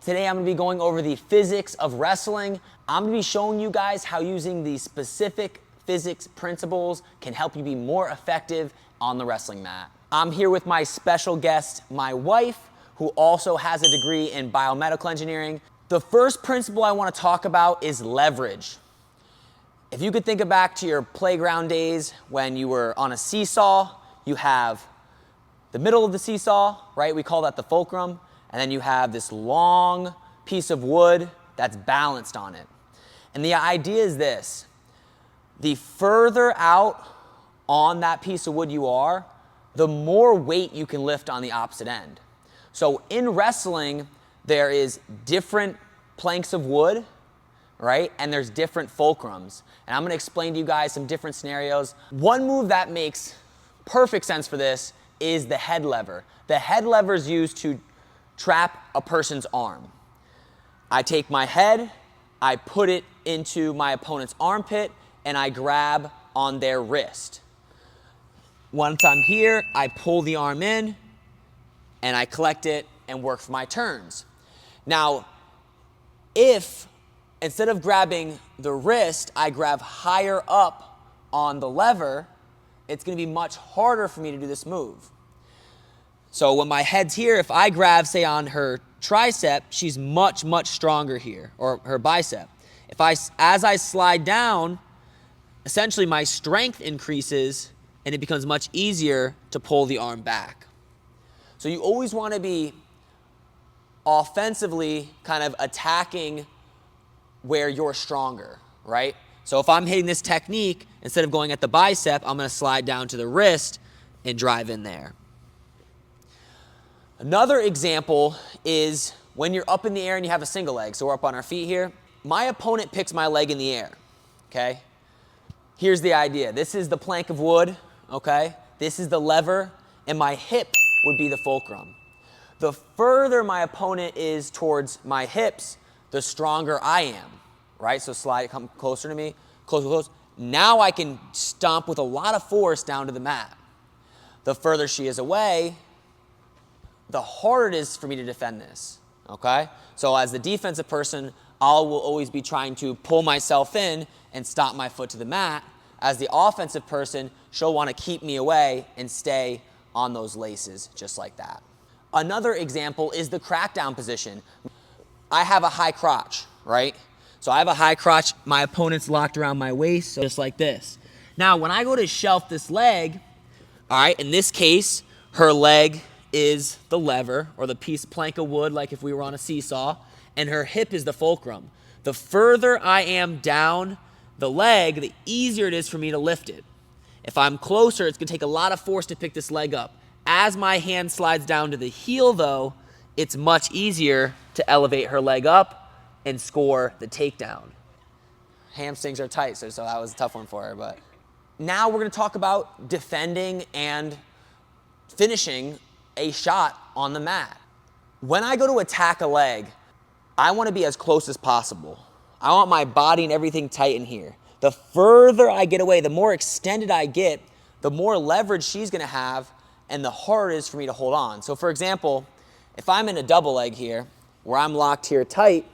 Today I'm going to be going over the physics of wrestling. I'm going to be showing you guys how using the specific physics principles can help you be more effective on the wrestling mat. I'm here with my special guest, my wife, who also has a degree in biomedical engineering. The first principle I want to talk about is leverage. If you could think back to your playground days when you were on a seesaw, you have the middle of the seesaw, right? We call that the fulcrum. And then you have this long piece of wood that's balanced on it. And the idea is this: the further out on that piece of wood you are, the more weight you can lift on the opposite end. So in wrestling, there is different planks of wood, right? And there's different fulcrums. And I'm going to explain to you guys some different scenarios. One move that makes perfect sense for this is the head lever. The head lever is used to trap a person's arm. I take my head, I put it into my opponent's armpit, and I grab on their wrist. Once I'm here, I pull the arm in, and I collect it and work for my turns. Now, if instead of grabbing the wrist, I grab higher up on the lever, it's going to be much harder for me to do this move. So when my head's here, if I grab, say, on her tricep, she's much, much stronger here, or her bicep. As I slide down, essentially my strength increases and it becomes much easier to pull the arm back. So you always want to be offensively kind of attacking where you're stronger, right? So if I'm hitting this technique, instead of going at the bicep, I'm going to slide down to the wrist and drive in there. Another example is when you're up in the air and you have a single leg. So we're up on our feet here. My opponent picks my leg in the air, okay? Here's the idea. This is the plank of wood, okay? This is the lever, and my hip would be the fulcrum. The further my opponent is towards my hips, the stronger I am, right? So slide, come closer to me, close. Now I can stomp with a lot of force down to the mat. The further she is away, the harder it is for me to defend this, okay? So as the defensive person, I will always be trying to pull myself in and stomp my foot to the mat. As the offensive person, she'll want to keep me away and stay on those laces just like that. Another example is the crackdown position. I have a high crotch, right? So I have a high crotch, my opponent's locked around my waist, so just like this. Now, when I go to shelf this leg, all right, in this case, her leg is the lever or the piece of plank of wood, like if we were on a seesaw, and her hip is the fulcrum. The further I am down the leg, the easier it is for me to lift it. If I'm closer, it's going to take a lot of force to pick this leg up. As my hand slides down to the heel, though, it's much easier to elevate her leg up and score the takedown. Hamstrings are tight, so that was a tough one for her. But now we're going to talk about defending and finishing a shot on the mat. When I go to attack a leg, I want to be as close as possible. I want my body and everything tight in here. The further I get away, the more extended I get, the more leverage she's going to have and the harder it is for me to hold on. So for example, if I'm in a double leg here, where I'm locked here tight,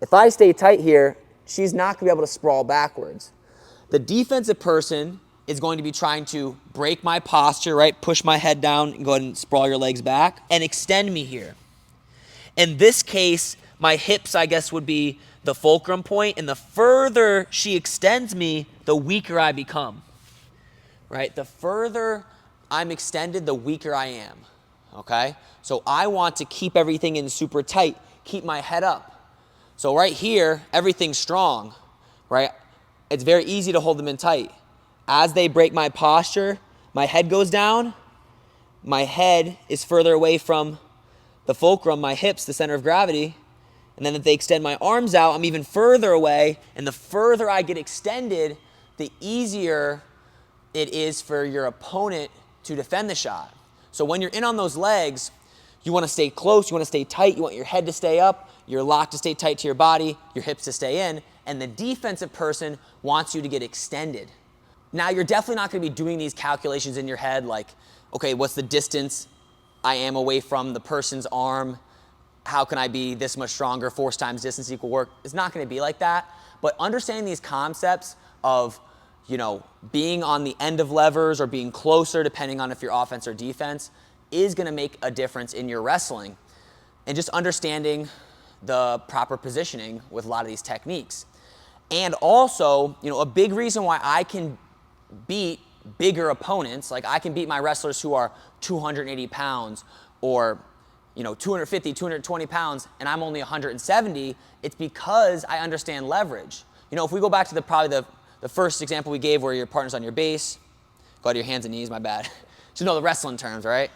if I stay tight here, she's not going to be able to sprawl backwards. The defensive person is going to be trying to break my posture, right? Push my head down and go ahead and sprawl your legs back and extend me here. In this case, my hips, I guess, would be the fulcrum point, and the further she extends me, the weaker I become, right? The further I'm extended, the weaker I am, okay? So I want to keep everything in super tight, keep my head up. So right here, everything's strong, right? It's very easy to hold them in tight. As they break my posture, my head goes down, my head is further away from the fulcrum, my hips, the center of gravity, and then if they extend my arms out, I'm even further away, and the further I get extended, the easier it is for your opponent to defend the shot. So when you're in on those legs, you want to stay close, you want to stay tight, you want your head to stay up, your lock to stay tight to your body, your hips to stay in, and the defensive person wants you to get extended. Now, you're definitely not going to be doing these calculations in your head like, okay, what's the distance I am away from the person's arm how can I be this much stronger, force times distance equal work? It's not going to be like that. But understanding these concepts of, you know, being on the end of levers or being closer, depending on if you're offense or defense, is going to make a difference in your wrestling. And just understanding the proper positioning with a lot of these techniques. And also, you know, a big reason why I can beat bigger opponents, like I can beat my wrestlers who are 280 pounds or, you know, 250, 220 pounds, and I'm only 170, it's because I understand leverage. You know, if we go back to probably the first example we gave where your partner's on your base, go to your hands and knees, my bad. Just know the wrestling terms, right?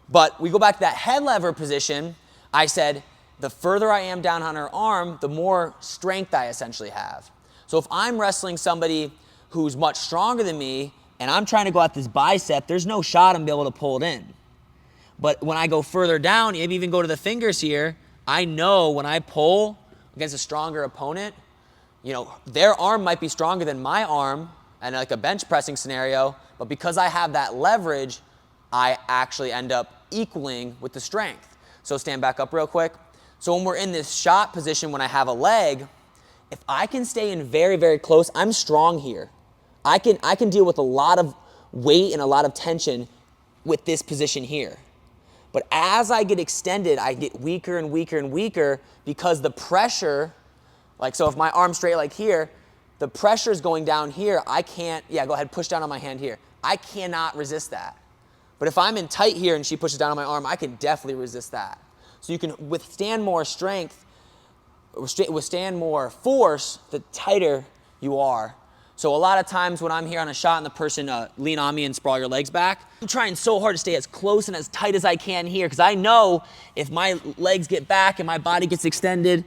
But we go back to that head lever position, I said, the further I am down on her arm, the more strength I essentially have. So if I'm wrestling somebody who's much stronger than me, and I'm trying to go at this bicep, there's no shot I'm able to pull it in. But when I go further down, maybe even go to the fingers here, I know when I pull against a stronger opponent, you know, their arm might be stronger than my arm in like a bench pressing scenario, but because I have that leverage, I actually end up equaling with the strength. So stand back up real quick. So when we're in this shot position, when I have a leg, if I can stay in very, very close, I'm strong here. I can deal with a lot of weight and a lot of tension with this position here. But as I get extended, I get weaker and weaker and weaker because the pressure, like so if my arm's straight like here, the pressure is going down here. I can't, yeah, go ahead, push down on my hand here. I cannot resist that. But if I'm in tight here and she pushes down on my arm, I can definitely resist that. So you can withstand more strength, withstand more force, the tighter you are. So a lot of times when I'm here on a shot and the person lean on me and sprawl your legs back, I'm trying so hard to stay as close and as tight as I can here because I know if my legs get back and my body gets extended,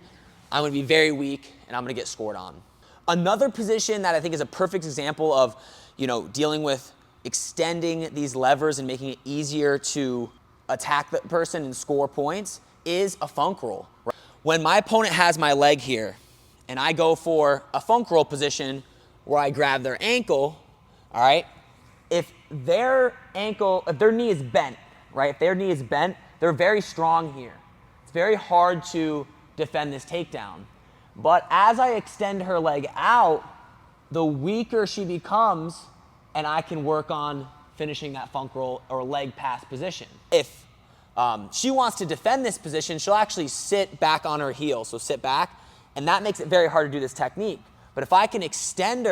I'm going to be very weak and I'm going to get scored on. Another position that I think is a perfect example of, you know, dealing with extending these levers and making it easier to attack the person and score points is a funk roll. When my opponent has my leg here and I go for a funk roll position where I grab their ankle, all right, if their knee is bent, right, if their knee is bent, they're very strong here. It's very hard to defend this takedown. But as I extend her leg out, the weaker she becomes and I can work on finishing that funk roll or leg pass position. If she wants to defend this position, she'll actually sit back on her heel, so sit back, and that makes it very hard to do this technique. But if I can extend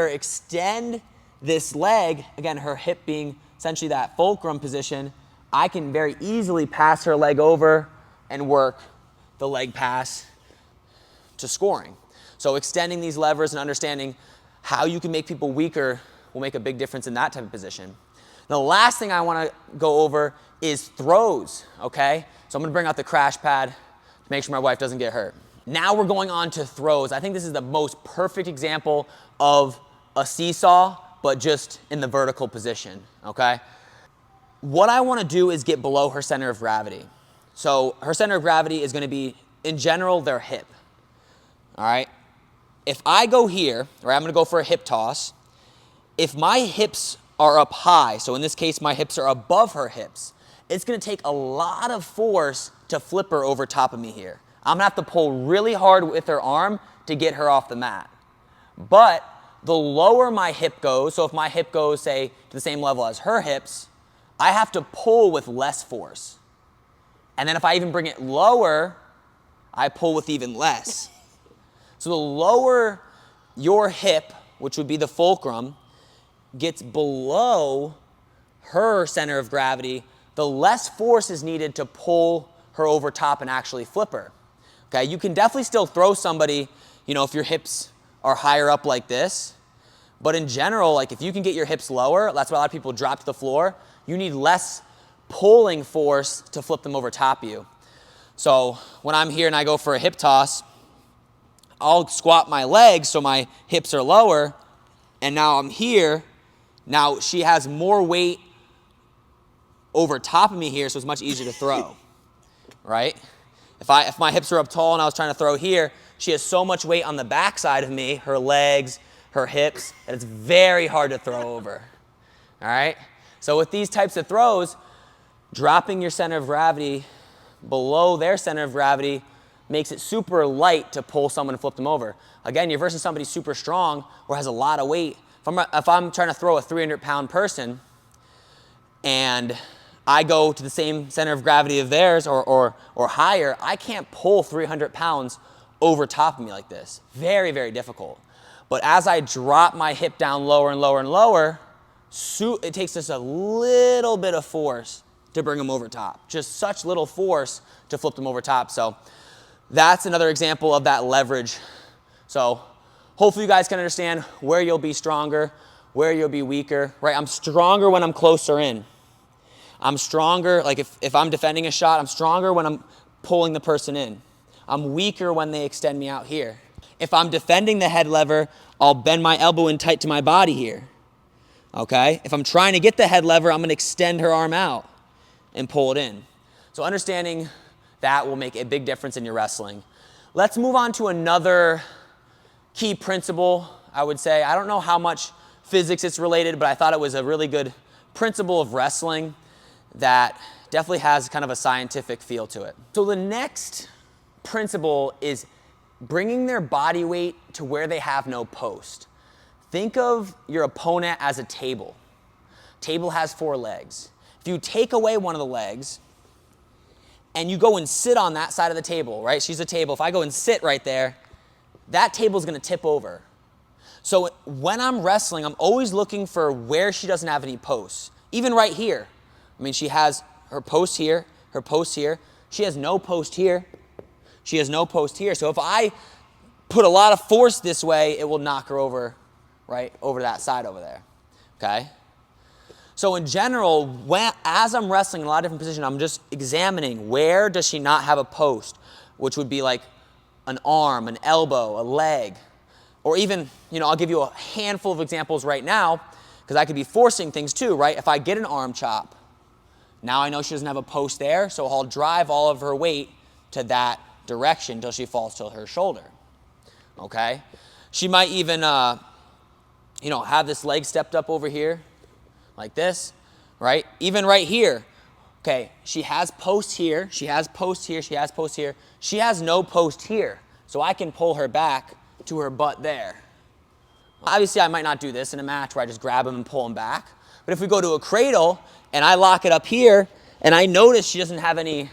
this leg, again, her hip being essentially that fulcrum position, I can very easily pass her leg over and work the leg pass to scoring. So extending these levers and understanding how you can make people weaker will make a big difference in that type of position. The last thing I want to go over is throws, okay? So I'm going to bring out the crash pad to make sure my wife doesn't get hurt. Now we're going on to throws. I think this is the most perfect example of a seesaw, but just in the vertical position, okay? What I want to do is get below her center of gravity. So her center of gravity is going to be, in general, their hip, all right? If I go here, or I'm going to go for a hip toss, if my hips are up high, so in this case my hips are above her hips, it's going to take a lot of force to flip her over top of me here. I'm going to have to pull really hard with her arm to get her off the mat. But the lower my hip goes, so if my hip goes, say, to the same level as her hips, I have to pull with less force. And then if I even bring it lower, I pull with even less. So the lower your hip, which would be the fulcrum, gets below her center of gravity, the less force is needed to pull her over top and actually flip her. Okay, you can definitely still throw somebody, you know, if your hips are higher up like this. But in general, like if you can get your hips lower, that's why a lot of people drop to the floor. You need less pulling force to flip them over top of you. So when I'm here and I go for a hip toss, I'll squat my legs so my hips are lower, and now I'm here. Now she has more weight over top of me here, so it's much easier to throw, right? If my hips are up tall and I was trying to throw here, she has so much weight on the back side of me, her legs, her hips, that it's very hard to throw over, all right? So with these types of throws, dropping your center of gravity below their center of gravity makes it super light to pull someone and flip them over. Again, you're versus somebody super strong or has a lot of weight. If I'm trying to throw a 300-pound person and I go to the same center of gravity of theirs or higher, I can't pull 300 pounds over top of me like this. Very, very difficult. But as I drop my hip down lower and lower and lower, it takes just a little bit of force to bring them over top. Just such little force to flip them over top. So that's another example of that leverage. So hopefully you guys can understand where you'll be stronger, where you'll be weaker, right? I'm stronger when I'm closer in. I'm stronger, like if I'm defending a shot, I'm stronger when I'm pulling the person in. I'm weaker when they extend me out here. If I'm defending the head lever, I'll bend my elbow in tight to my body here. Okay? If I'm trying to get the head lever, I'm going to extend her arm out and pull it in. So understanding that will make a big difference in your wrestling. Let's move on to another key principle, I would say. I don't know how much physics it's related, but I thought it was a really good principle of wrestling that definitely has kind of a scientific feel to it. So the next principle is bringing their body weight to where they have no post. Think of your opponent as a table. Table has 4 legs. If you take away one of the legs and you go and sit on that side of the table, right? She's a table. If I go and sit right there, that table's going to tip over. So when I'm wrestling, I'm always looking for where she doesn't have any posts. Even right here. I mean, she has her post here, her post here. She has no post here. She has no post here. So if I put a lot of force this way, it will knock her over, right, over that side over there, okay? So in general, as I'm wrestling in a lot of different positions, I'm just examining where does she not have a post, which would be like an arm, an elbow, a leg, or even, I'll give you a handful of examples right now, because I could be forcing things too, right? If I get an arm chop, now I know she doesn't have a post there, so I'll drive all of her weight to that direction until she falls to her shoulder, okay? She might even, have this leg stepped up over here, like this, right? Even right here, okay, she has post here, she has post here, she has post here. She has no post here, so I can pull her back to her butt there. Obviously, I might not do this in a match where I just grab him and pull him back, but if we go to a cradle and I lock it up here and I notice she doesn't have any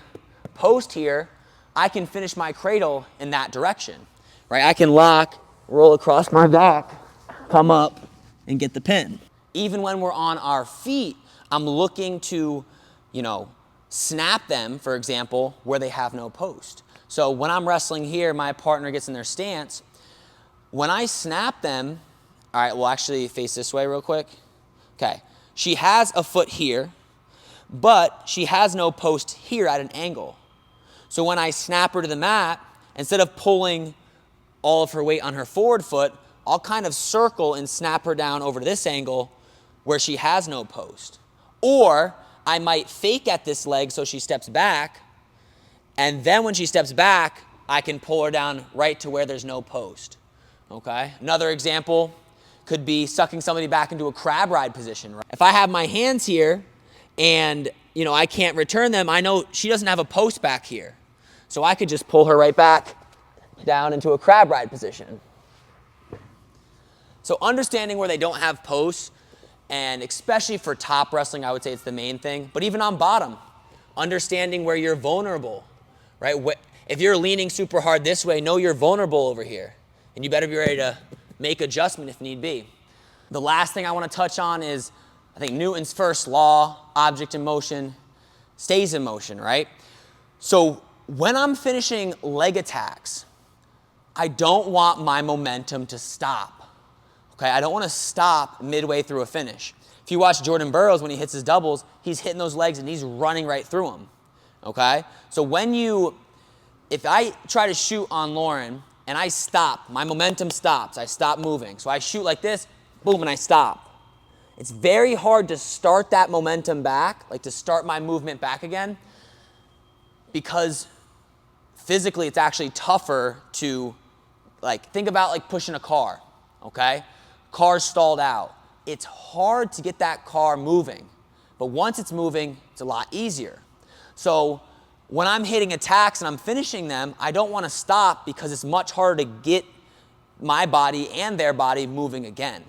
post here, I can finish my cradle in that direction, right? I can lock, roll across my back, come up, and get the pin. Even when we're on our feet, I'm looking to, snap them, for example, where they have no post. So when I'm wrestling here, my partner gets in their stance. When I snap them, all right, we'll actually face this way real quick. Okay, she has a foot here, but she has no post here at an angle. So when I snap her to the mat, instead of pulling all of her weight on her forward foot, I'll kind of circle and snap her down over to this angle where she has no post. Or I might fake at this leg so she steps back, and then when she steps back, I can pull her down right to where there's no post, okay? Another example could be sucking somebody back into a crab ride position. Right? If I have my hands here and, I can't return them, I know she doesn't have a post back here. So I could just pull her right back down into a crab ride position. So understanding where they don't have posts, and especially for top wrestling, I would say it's the main thing. But even on bottom, understanding where you're vulnerable, right? If you're leaning super hard this way, know you're vulnerable over here. And you better be ready to make adjustment if need be. The last thing I want to touch on is, I think Newton's first law, object in motion stays in motion, right? So when I'm finishing leg attacks, I don't want my momentum to stop. Okay, I don't want to stop midway through a finish. If you watch Jordan Burroughs when he hits his doubles, he's hitting those legs and he's running right through them. Okay? So if I try to shoot on Lauren and I stop, my momentum stops, I stop moving. So I shoot like this, boom, and I stop. It's very hard to start that momentum back, like to start my movement back again, because physically it's actually tougher to, think about pushing a car, okay? Car's stalled out. It's hard to get that car moving, but once it's moving, it's a lot easier. So when I'm hitting attacks and I'm finishing them, I don't want to stop because it's much harder to get my body and their body moving again.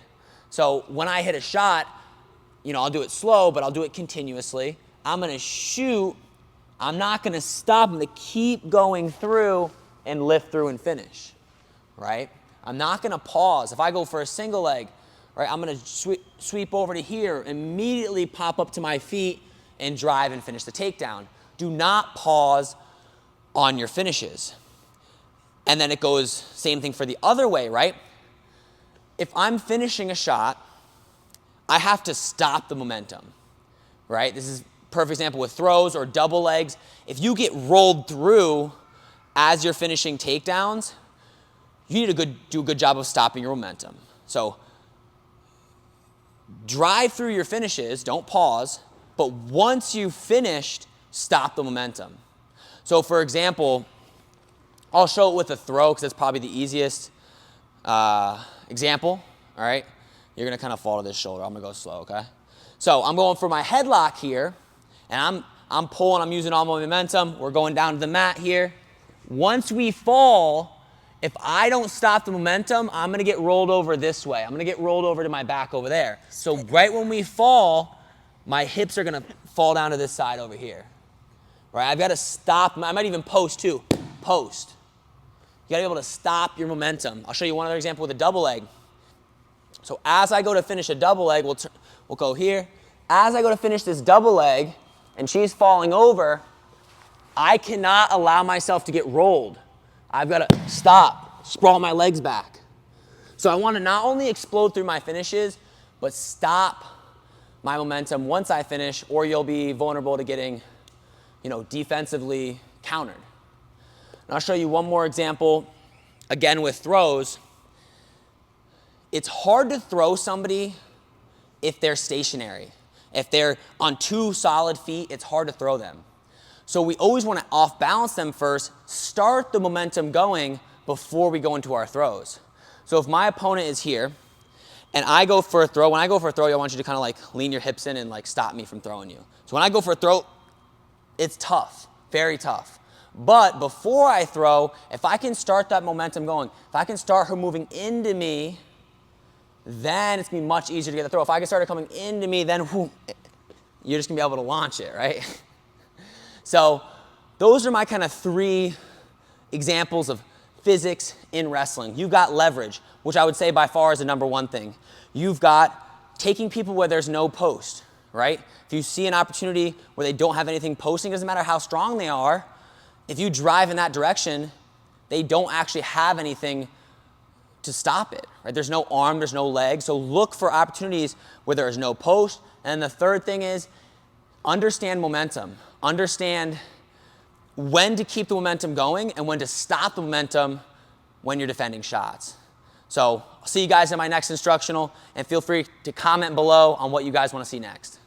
So when I hit a shot, I'll do it slow, but I'll do it continuously. I'm going to shoot. I'm not going to stop. I'm going to keep going through and lift through and finish, right? I'm not going to pause. If I go for a single leg, right, I'm going to sweep over to here, immediately pop up to my feet and drive and finish the takedown. Do not pause on your finishes. And then it goes, same thing for the other way, right? If I'm finishing a shot, I have to stop the momentum, right? This is a perfect example with throws or double legs. If you get rolled through as you're finishing takedowns, you need to do a good job of stopping your momentum. So drive through your finishes, don't pause, but once you've finished, stop the momentum. So for example, I'll show it with a throw because that's probably the easiest example, all right? You're going to kind of fall to this shoulder. I'm going to go slow, okay? So I'm going for my headlock here, and I'm pulling. I'm using all my momentum. We're going down to the mat here. Once we fall, if I don't stop the momentum, I'm going to get rolled over this way. I'm going to get rolled over to my back over there. So right when we fall, my hips are going to fall down to this side over here. Right? I've got to stop. I might even post too. Post. You got to be able to stop your momentum. I'll show you one other example with a double leg. So as I go to finish a double leg, we'll go here. As I go to finish this double leg, and she's falling over, I cannot allow myself to get rolled. I've got to stop, sprawl my legs back. So I want to not only explode through my finishes, but stop my momentum once I finish, or you'll be vulnerable to getting, defensively countered. And I'll show you one more example, again with throws. It's hard to throw somebody if they're stationary. If they're on 2 solid feet, it's hard to throw them. So we always want to off-balance them first, start the momentum going before we go into our throws. So if my opponent is here, and I go for a throw, when I go for a throw, I want you to kind of lean your hips in and stop me from throwing you. So when I go for a throw, it's tough, very tough. But before I throw, if I can start that momentum going, if I can start her moving into me, then it's going to be much easier to get the throw. If I can start her coming into me, then you're just going to be able to launch it, right? So those are my kind of 3 examples of physics in wrestling. You've got leverage, which I would say by far is the #1 thing. You've got taking people where there's no post, right? If you see an opportunity where they don't have anything posting, it doesn't matter how strong they are. If you drive in that direction, they don't actually have anything to stop it, right? There's no arm, there's no leg. So look for opportunities where there is no post. And the third thing is understand momentum. Understand when to keep the momentum going and when to stop the momentum when you're defending shots. So I'll see you guys in my next instructional, and feel free to comment below on what you guys want to see next.